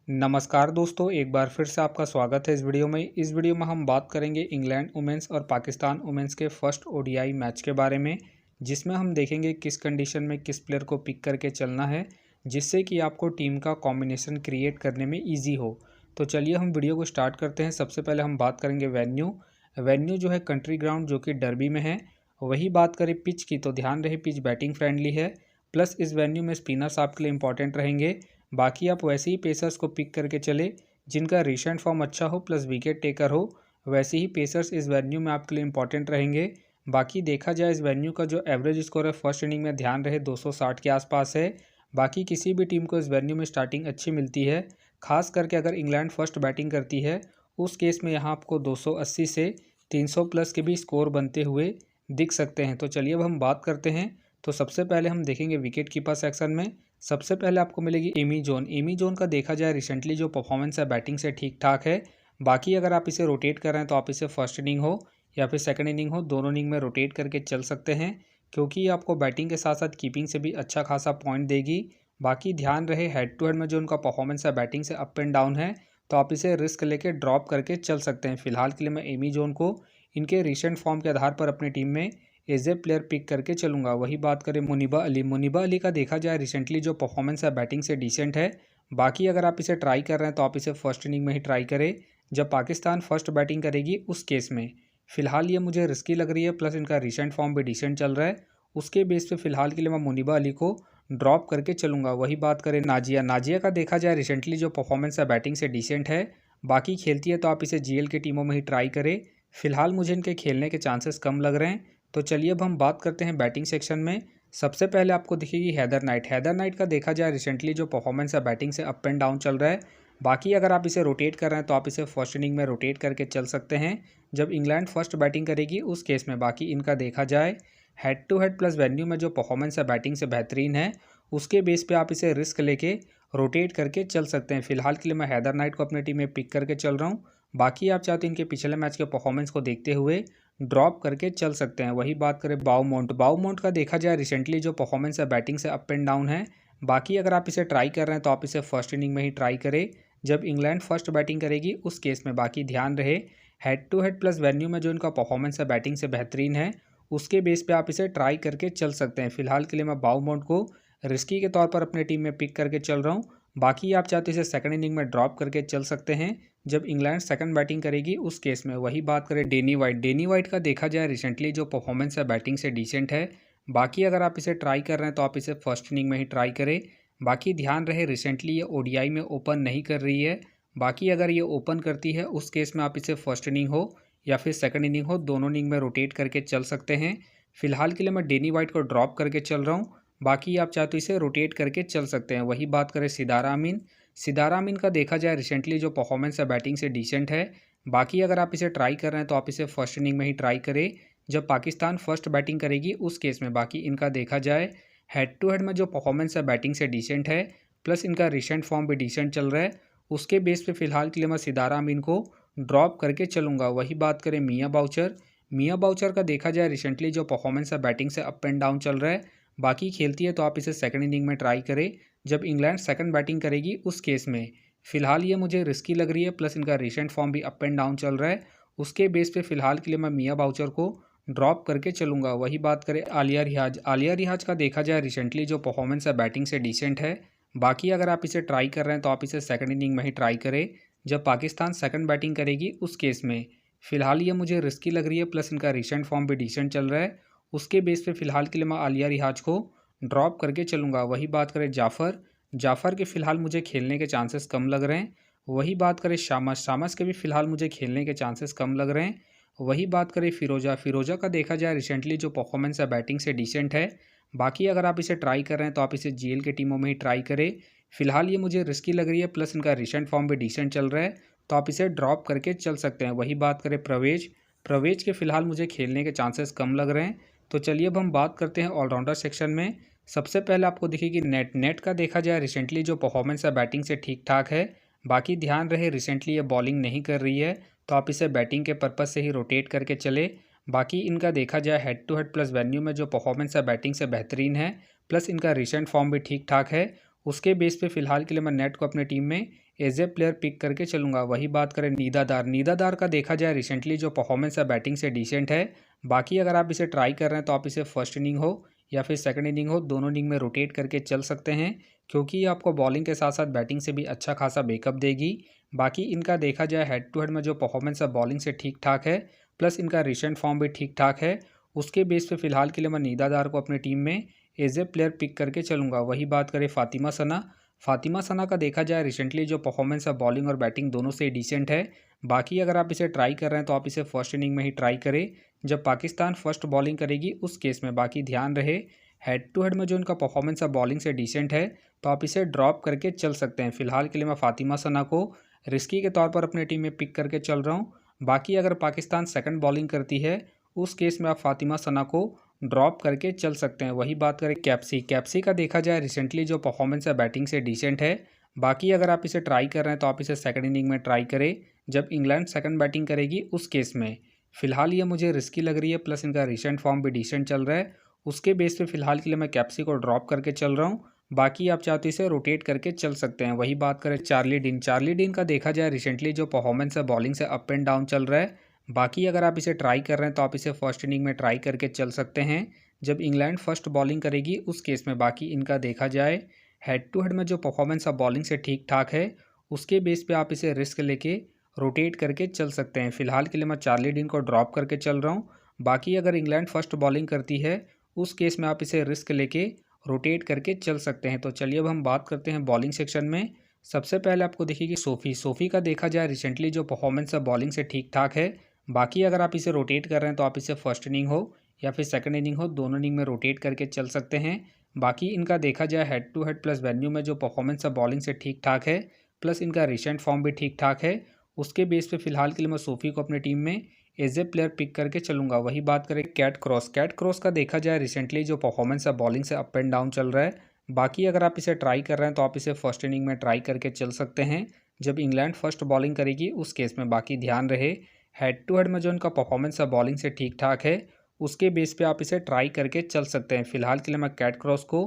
नमस्कार दोस्तों, एक बार फिर से आपका स्वागत है इस वीडियो में। इस वीडियो में हम बात करेंगे इंग्लैंड वुमेन्स और पाकिस्तान वुमेन्स के फर्स्ट ओडीआई मैच के बारे में, जिसमें हम देखेंगे किस कंडीशन में किस प्लेयर को पिक करके चलना है, जिससे कि आपको टीम का कॉम्बिनेशन क्रिएट करने में ईजी हो। तो चलिए हम वीडियो को स्टार्ट करते हैं। सबसे पहले हम बात करेंगे वेन्यू जो है कंट्री ग्राउंड जो कि डर्बी में है। वही बात करें पिच की, तो ध्यान रहे पिच बैटिंग फ्रेंडली है, प्लस इस वेन्यू में स्पिनर्स आपके लिए इंपॉर्टेंट रहेंगे। बाकी आप वैसे ही पेसर्स को पिक करके चले जिनका रिसेंट फॉर्म अच्छा हो प्लस विकेट टेकर हो। वैसे ही पेसर्स इस वेन्यू में आपके लिए इंपॉर्टेंट रहेंगे। बाकी देखा जाए इस वेन्यू का जो एवरेज स्कोर है फर्स्ट इनिंग में ध्यान रहे 260 के आसपास है। बाकी किसी भी टीम को इस वेन्यू में स्टार्टिंग अच्छी मिलती है, खास करके अगर इंग्लैंड फर्स्ट बैटिंग करती है उस केस में यहाँ आपको 280 से 300 प्लस के भी स्कोर बनते हुए दिख सकते हैं। तो चलिए अब हम बात करते हैं। तो सबसे पहले हम देखेंगे विकेट कीपर सेक्शन में। सबसे पहले आपको मिलेगी एमी जोन का देखा जाए रिसेंटली जो परफॉर्मेंस है बैटिंग से ठीक ठाक है। बाकी अगर आप इसे रोटेट कर रहे हैं तो आप इसे फर्स्ट इनिंग हो या फिर सेकंड इनिंग हो, दोनों इनिंग में रोटेट करके चल सकते हैं, क्योंकि ये आपको बैटिंग के साथ साथ कीपिंग से भी अच्छा खासा पॉइंट देगी। बाकी ध्यान रहे हेड टू हेड में जो उनका परफॉर्मेंस है बैटिंग से अप एंड डाउन है, तो आप इसे रिस्क लेके ड्रॉप करके चल सकते हैं। फिलहाल के लिए मैं एमी जोन को इनके रिसेंट फॉर्म के आधार पर अपनी टीम में एज ए प्लेयर पिक करके चलूंगा। वही बात करें मुनीबा अली का देखा जाए रिसेंटली जो परफॉर्मेंस है बैटिंग से डिसेंट है। बाकी अगर आप इसे ट्राई कर रहे हैं तो आप इसे फर्स्ट इनिंग में ही ट्राई करें जब पाकिस्तान फर्स्ट बैटिंग करेगी उस केस में। फिलहाल ये मुझे रिस्की लग रही है, प्लस इनका रिसेंट फॉर्म भी डिसेंट चल रहा है। उसके बेस पे फिलहाल के लिए मैं मुनीबा अली को ड्रॉप करके चलूंगा। वही बात करें नाजिया का देखा जाए रिसेंटली जो परफॉर्मेंस है बैटिंग से डिसेंट है। बाकी खेलती है तो आप इसे जीएल की टीमों में ही ट्राई करें। फिलहाल मुझे इनके खेलने के चांसेस कम लग रहे हैं। तो चलिए अब हम बात करते हैं बैटिंग सेक्शन में। सबसे पहले आपको दिखेगी हैदर नाइट का देखा जाए रिसेंटली जो परफॉर्मेंस है बैटिंग से अप एंड डाउन चल रहा है। बाकी अगर आप इसे रोटेट कर रहे हैं तो आप इसे फर्स्ट इनिंग में रोटेट करके चल सकते हैं जब इंग्लैंड फर्स्ट बैटिंग करेगी उस केस में। बाकी इनका देखा जाए head to head plus venue में जो परफॉर्मेंस है बैटिंग से बेहतरीन है, उसके बेस पे आप इसे रिस्क लेके रोटेट करके चल सकते हैं। फिलहाल के लिए मैं हैदर नाइट को अपनी टीम में पिक करके चल रहा हूँ। बाकी आप चाहते हैं इनके पिछले मैच के परफॉर्मेंस को देखते हुए ड्रॉप करके चल सकते हैं। वही बात करें बाउमोंट का देखा जाए रिसेंटली जो परफॉर्मेंस है बैटिंग से अप एंड डाउन है। बाकी अगर आप इसे ट्राई कर रहे हैं तो आप इसे फर्स्ट इनिंग में ही ट्राई करें जब इंग्लैंड फर्स्ट बैटिंग करेगी उस केस में। बाकी ध्यान रहे head to head plus venue में जो इनका परफॉर्मेंस है बैटिंग से बेहतरीन है, उसके बेस पे आप इसे ट्राई करके चल सकते हैं। फिलहाल के लिए मैं बाउमोंट को रिस्की के तौर पर अपने टीम में पिक करके चल रहा हूँ। बाकी आप चाहते इसे सेकंड इनिंग में ड्रॉप करके चल सकते हैं जब इंग्लैंड सेकंड बैटिंग करेगी उस केस में। वही बात करें डेनी वाइट का देखा जाए रिसेंटली जो परफॉर्मेंस है बैटिंग से डिसेंट है। बाकी अगर आप इसे ट्राई कर रहे हैं तो आप इसे फर्स्ट इनिंग में ही ट्राई करें। बाकी ध्यान रहे रिसेंटली ये ओडीआई में ओपन नहीं कर रही है। बाकी अगर ये ओपन करती है उस केस में आप इसे फर्स्ट इनिंग हो या फिर सेकंड इनिंग हो, दोनों इनिंग में रोटेट करके चल सकते हैं। फिलहाल के लिए मैं डेनी वाइट को ड्रॉप करके चल रहा हूँ। बाकी आप चाहे तो इसे रोटेट करके चल सकते हैं। वही बात करें सिदारा अमीन का देखा जाए रिसेंटली जो परफॉर्मेंस है बैटिंग से डिसेंट है। बाकी अगर आप इसे ट्राई कर रहे हैं तो आप इसे फर्स्ट इनिंग में ही ट्राई करें जब पाकिस्तान फर्स्ट बैटिंग करेगी उस केस में। बाकी इनका देखा जाए हेड टू हेड में जो परफॉर्मेंस है बैटिंग से डिसेंट है, प्लस इनका रिसेंट फॉर्म भी डिसेंट चल रहा है। उसके बेस पे फिलहाल के लिए मैं सिदारा अमीन को ड्रॉप करके चलूँगा। वही बात करें मियाँ बाउचर का देखा जाए रिसेंटली जो परफॉर्मेंस है बैटिंग से अप एंड डाउन चल रहा है। बाकी खेलती है तो आप इसे सेकंड इनिंग में ट्राई करें जब इंग्लैंड सेकंड बैटिंग करेगी उस केस में। फिलहाल ये मुझे रिस्की लग रही है, प्लस इनका रिसेंट फॉर्म भी अप एंड डाउन चल रहा है। उसके बेस पे फिलहाल के लिए मैं मियाँ बाउचर को ड्रॉप करके चलूँगा। वही बात करें आलिया रियाज का देखा जाए रिसेंटली जो परफॉर्मेंस है बैटिंग से डिसेंट है। बाकी अगर आप इसे ट्राई कर रहे हैं तो आप इसे सेकंड इनिंग में ही ट्राई करें जब पाकिस्तान सेकंड बैटिंग करेगी उस केस में। फिलहाल ये मुझे रिस्की लग रही है, प्लस इनका रिसेंट फॉर्म भी डिसेंट चल रहा है। उसके बेस पे फिलहाल के लिए मैं आलिया रियाज को ड्रॉप करके चलूँगा। वही बात करें जाफ़र के फ़िलहाल मुझे खेलने के चांसेस कम लग रहे हैं। वही बात करें शामस के भी फ़िलहाल मुझे खेलने के चांसेस कम लग रहे हैं। वही बात करें फिरोज़ा का देखा जाए रिसेंटली जो परफॉर्मेंस है बैटिंग से डिसेंट है। बाकी अगर आप इसे ट्राई कर रहे हैं तो आप इसे जीएल के टीमों में ही ट्राई करें। फिलहाल ये मुझे रिस्की लग रही है, प्लस इनका रिसेंट फॉर्म भी डिसेंट चल रहा है, तो आप इसे ड्रॉप करके चल सकते हैं। वही बात करें प्रवेज के फ़िलहाल मुझे खेलने के चांसेस कम लग रहे हैं। तो चलिए अब हम बात करते हैं ऑलराउंडर सेक्शन में। सबसे पहले आपको दिखेगी नेट का देखा जाए रिसेंटली जो परफॉर्मेंस है बैटिंग से ठीक ठाक है। बाकी ध्यान रहे रिसेंटली ये बॉलिंग नहीं कर रही है, तो आप इसे बैटिंग के पर्पज़ से ही रोटेट करके चले। बाकी इनका देखा जाए head to head plus venue में जो परफॉर्मेंस है बैटिंग से बेहतरीन है, प्लस इनका रिसेंट फॉर्म भी ठीक ठाक है। उसके बेस पे फिलहाल के लिए मैं नेट को अपनी टीम में एज ए प्लेयर पिक करके चलूँगा। वही बात करें नीदादार का देखा जाए रिसेंटली जो परफॉर्मेंस है बैटिंग से डिसेंट है। बाकी अगर आप इसे ट्राई कर रहे हैं तो आप इसे फर्स्ट इनिंग हो या फिर सेकंड इनिंग हो, दोनों इनिंग में रोटेट करके चल सकते हैं, क्योंकि ये आपको बॉलिंग के साथ साथ बैटिंग से भी अच्छा खासा बैकअप देगी। बाकी इनका देखा जाए हेड टू हेड में जो परफॉर्मेंस है बॉलिंग से ठीक ठाक है, प्लस इनका रिसेंट फॉर्म भी ठीक ठाक है। उसके बेस पे फिलहाल के लिए मैं नीदादार को अपनी टीम में एज ए प्लेयर पिक करके चलूँगा। वही बात करें फातिमा सना का देखा जाए रिसेंटली जो परफॉर्मेंस है बॉलिंग और बैटिंग दोनों से डिसेंट है। बाकी अगर आप इसे ट्राई कर रहे हैं तो आप इसे फर्स्ट इनिंग में ही ट्राई करें जब पाकिस्तान फर्स्ट बॉलिंग करेगी उस केस में। बाकी ध्यान रहे हेड टू हेड में जो इनका परफॉर्मेंस है बॉलिंग से डिसेंट है, तो आप इसे ड्रॉप करके चल सकते हैं। फिलहाल के लिए मैं फातिमा सना को रिस्की के तौर पर अपनी टीम में पिक करके चल रहा हूँ। बाकी अगर पाकिस्तान सेकंड बॉलिंग करती है उस केस में आप फातिमा सना को ड्रॉप करके चल सकते हैं। वही बात करें कैप्सी का देखा जाए रिसेंटली जो परफॉर्मेंस है बैटिंग से डिसेंट है। बाकी अगर आप इसे ट्राई कर रहे हैं तो आप इसे सेकंड इनिंग में ट्राई करें जब इंग्लैंड सेकंड बैटिंग करेगी उस केस में। फिलहाल ये मुझे रिस्की लग रही है, प्लस इनका रिसेंट फॉर्म भी डिसेंट चल रहा है। उसके बेस पे फिलहाल के लिए मैं कैप्सी को ड्रॉप करके चल रहा हूँ। बाकी आप चाहते इसे रोटेट करके चल सकते हैं। वही बात करें चार्ली डीन का देखा जाए रिसेंटली जो परफॉर्मेंस है बॉलिंग से अप एंड डाउन चल रहा है। बाकी अगर आप इसे ट्राई कर रहे हैं तो आप इसे फर्स्ट इनिंग में ट्राई करके चल सकते हैं जब इंग्लैंड फर्स्ट बॉलिंग करेगी उस केस में। बाकी इनका देखा जाए हेड टू हेड में जो परफॉर्मेंस है बॉलिंग से ठीक ठाक है, उसके बेस पे आप इसे रिस्क लेके रोटेट करके चल सकते हैं। फिलहाल के लिए मैं चार्ली डीन को ड्रॉप करके चल रहा हूँ। बाकी अगर इंग्लैंड फर्स्ट बॉलिंग करती है उस केस में आप इसे रिस्क लेके रोटेट करके चल सकते हैं। तो चलिए अब हम बात करते हैं बॉलिंग सेक्शन में। सबसे पहले आपको देखिए कि सोफ़ी का देखा जाए रिसेंटली जो परफॉर्मेंस है बॉलिंग से ठीक ठाक है। बाकी अगर आप इसे रोटेट कर रहे हैं तो आप इसे फर्स्ट इनिंग हो या फिर सेकंड इनिंग हो, दोनों इनिंग में रोटेट करके चल सकते हैं। बाकी इनका देखा जाए head to head plus venue में जो परफॉर्मेंस है बॉलिंग से ठीक ठाक है, प्लस इनका रिसेंट फॉर्म भी ठीक ठाक है। उसके बेस पे फिलहाल के लिए मैं सोफ़ी को अपनी टीम में एज ए प्लेयर पिक करके चलूँगा। वही बात करें कैट क्रॉस का देखा जाए रिसेंटली जो परफॉर्मेंस है बॉलिंग से अप एंड डाउन चल रहा है। बाकी अगर आप इसे ट्राई कर रहे हैं तो आप इसे फर्स्ट इनिंग में ट्राई करके चल सकते हैं जब इंग्लैंड फर्स्ट बॉलिंग करेगी उस केस में। बाकी ध्यान रहे हेड टू हेड में जो इनका परफॉर्मेंस है बॉलिंग से ठीक ठाक है, उसके बेस पे आप इसे ट्राई करके चल सकते हैं। फिलहाल के लिए मैं कैट क्रॉस को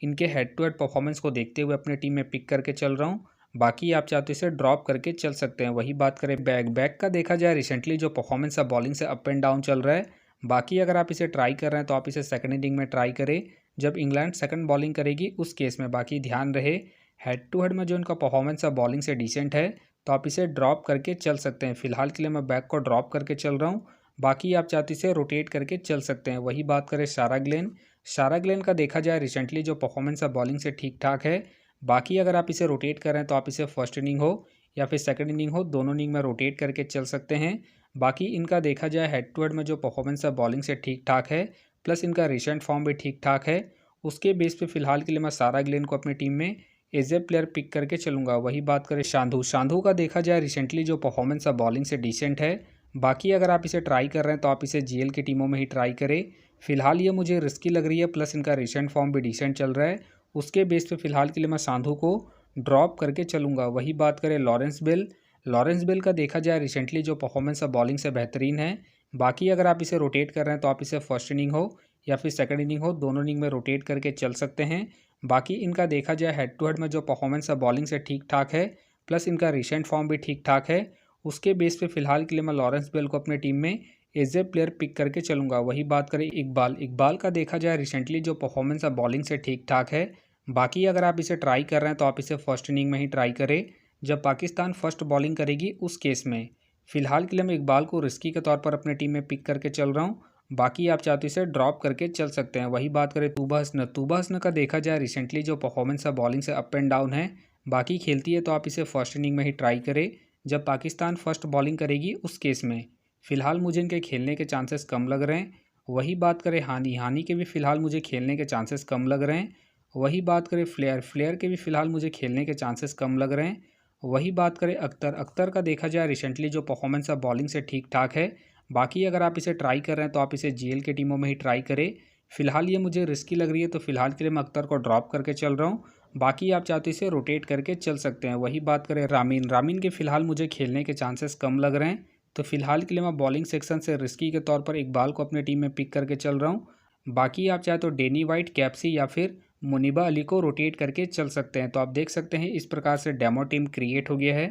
इनके हेड टू हेड परफॉर्मेंस को देखते हुए अपनी टीम में पिक करके चल रहा हूँ। बाकी आप चाहते इसे ड्रॉप करके चल सकते हैं। वही बात करें बैक का देखा जाए रिसेंटली जो परफॉर्मेंस है बॉलिंग से अप एंड डाउन चल रहा है। बाकी अगर आप इसे ट्राई कर रहे हैं तो आप इसे सेकंड इनिंग में ट्राई करें जब इंग्लैंड सेकंड बॉलिंग करेगी उस केस में। बाकी ध्यान रहे हेड टू हेड में जो इनका परफॉर्मेंस है बॉलिंग से डिसेंट है, तो आप इसे ड्रॉप करके चल सकते हैं। फिलहाल के लिए मैं बैक को ड्रॉप करके चल रहा हूँ। बाकी आप चाहते इसे रोटेट करके चल सकते हैं। वही बात करें सारा ग्लेन का देखा जाए रिसेंटली जो परफॉर्मेंस है बॉलिंग से ठीक ठाक है। बाकी अगर आप इसे रोटेट कर रहे हैं तो आप इसे फर्स्ट इनिंग हो या फिर सेकंड इनिंग हो, दोनों इनिंग में रोटेट करके चल सकते हैं। बाकी इनका देखा जाए हेड टू हेड में जो परफॉर्मेंस है बॉलिंग से ठीक ठाक है, प्लस इनका रिसेंट फॉर्म भी ठीक ठाक है। उसके बेस पे फिलहाल के लिए मैं सारा ग्लेन को अपनी टीम में एज ए प्लेयर पिक करके चलूँगा। वही बात करें शांधु का देखा जाए रिसेंटली जो परफॉर्मेंस है बॉलिंग से डिसेंट है। बाकी अगर आप इसे ट्राई कर रहे हैं तो आप इसे जीएल की टीमों में ही ट्राई करें। फिलहाल ये मुझे रिस्की लग रही है, प्लस इनका रिसेंट फॉर्म भी डिसेंट चल रहा है। उसके बेस पे फिलहाल के लिए मैं सांधू को ड्रॉप करके चलूँगा। वही बात करें लॉरेंस बेल का देखा जाए रिसेंटली जो परफॉर्मेंस है बॉलिंग से बेहतरीन है। बाकी अगर आप इसे रोटेट कर रहे हैं तो आप इसे फर्स्ट इनिंग हो या फिर सेकंड इनिंग हो, दोनों इनिंग में रोटेट करके चल सकते हैं। बाकी इनका देखा जाए हेड टू हेड में जो परफॉर्मेंस है बॉलिंग से ठीक ठाक है, प्लस इनका रिसेंट फॉर्म भी ठीक ठाक है। उसके बेस पे फिलहाल के लिए मैं लॉरेंस बेल को अपनी टीम में एज ए प्लेयर पिक करके चलूँगा। वही बात करें इकबाल का देखा जाए रिसेंटली जो परफॉर्मेंस है बॉलिंग से ठीक ठाक है। बाकी अगर आप इसे ट्राई कर रहे हैं तो आप इसे फर्स्ट इनिंग में ही ट्राई करें जब पाकिस्तान फर्स्ट बॉलिंग करेगी उस केस में। फिलहाल के लिए मैं इकबाल को रिस्की के तौर पर अपनी टीम में पिक करके चल रहा हूँ। बाकी आप चाहते इसे ड्रॉप करके चल सकते हैं। वही बात करें तूबा हसन का देखा जाए रिसेंटली जो परफॉर्मेंस है बॉलिंग से अप एंड डाउन है। बाकी खेलती है तो आप इसे फर्स्ट इनिंग में ही ट्राई करें जब पाकिस्तान फर्स्ट बॉलिंग करेगी उस केस में। फ़िलहाल मुझे इनके खेलने के चांसेस कम लग रहे हैं। वही बात करें हानी के भी फ़िलहाल मुझे खेलने के चांसेस कम लग रहे हैं। वही बात करें फ्लेयर के भी फ़िलहाल मुझे खेलने के चांसेस कम लग रहे हैं। वही बात करें अख्तर का देखा जाए रिसेंटली जो परफॉर्मेंस है बॉलिंग से ठीक ठाक है। बाकी अगर आप इसे ट्राई कर रहे हैं तो आप इसे जीएल की टीमों में ही ट्राई करें। फ़िलहाल ये मुझे रिस्की लग रही है, तो फ़िलहाल के लिए मैं अख्तर को ड्रॉप करके चल रहा हूँ। बाकी आप चाहते इसे रोटेट करके चल सकते हैं। वही बात करें रामीन के फ़िलहाल मुझे खेलने के चांसेस कम लग रहे हैं, तो फिलहाल के लिए मैं बॉलिंग सेक्शन से रिस्की के तौर पर इकबाल को अपनी टीम में पिक करके चल रहा हूँ। बाकी आप चाहे तो डेनी वाइट, कैप्सी या फिर मुनीबा अली को रोटेट करके चल सकते हैं। तो आप देख सकते हैं इस प्रकार से डेमो टीम क्रिएट हो गया है।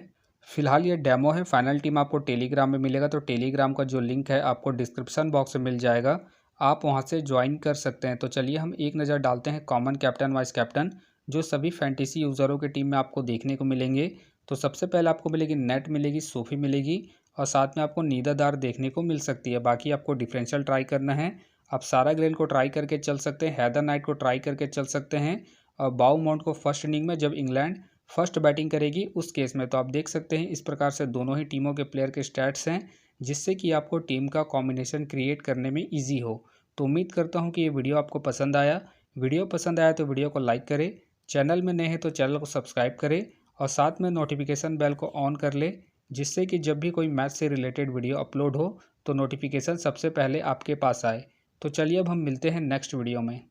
फिलहाल ये डेमो है, फाइनल टीम आपको टेलीग्राम में मिलेगा। तो टेलीग्राम का जो लिंक है आपको डिस्क्रिप्शन बॉक्स में मिल जाएगा, आप वहां से ज्वाइन कर सकते हैं। तो चलिए हम एक नज़र डालते हैं कॉमन कैप्टन वाइस कैप्टन जो सभी फैंटेसी यूज़रों की टीम में आपको देखने को मिलेंगे। तो सबसे पहले आपको मिलेगी नेट मिलेगी, सोफी मिलेगी और साथ में आपको नीदादार देखने को मिल सकती है। बाकी आपको डिफरेंशियल ट्राई करना है। आप सारा ग्लेन को ट्राई करके चल सकते हैं, हैदर नाइट को ट्राई करके चल सकते हैं और बाउ माउंट को फर्स्ट इनिंग में जब इंग्लैंड फर्स्ट बैटिंग करेगी उस केस में। तो आप देख सकते हैं इस प्रकार से दोनों ही टीमों के प्लेयर के स्टैट्स हैं, जिससे कि आपको टीम का कॉम्बिनेशन क्रिएट करने में ईजी हो। तो उम्मीद करता हूँ कि ये वीडियो आपको पसंद आया। वीडियो पसंद आया तो वीडियो को लाइक करें, चैनल में नए हैं तो चैनल को सब्सक्राइब करें और साथ में नोटिफिकेशन बेल को ऑन कर ले, जिससे कि जब भी कोई मैच से रिलेटेड वीडियो अपलोड हो तो नोटिफिकेशन सबसे पहले आपके पास आए। तो चलिए अब हम मिलते हैं नेक्स्ट वीडियो में।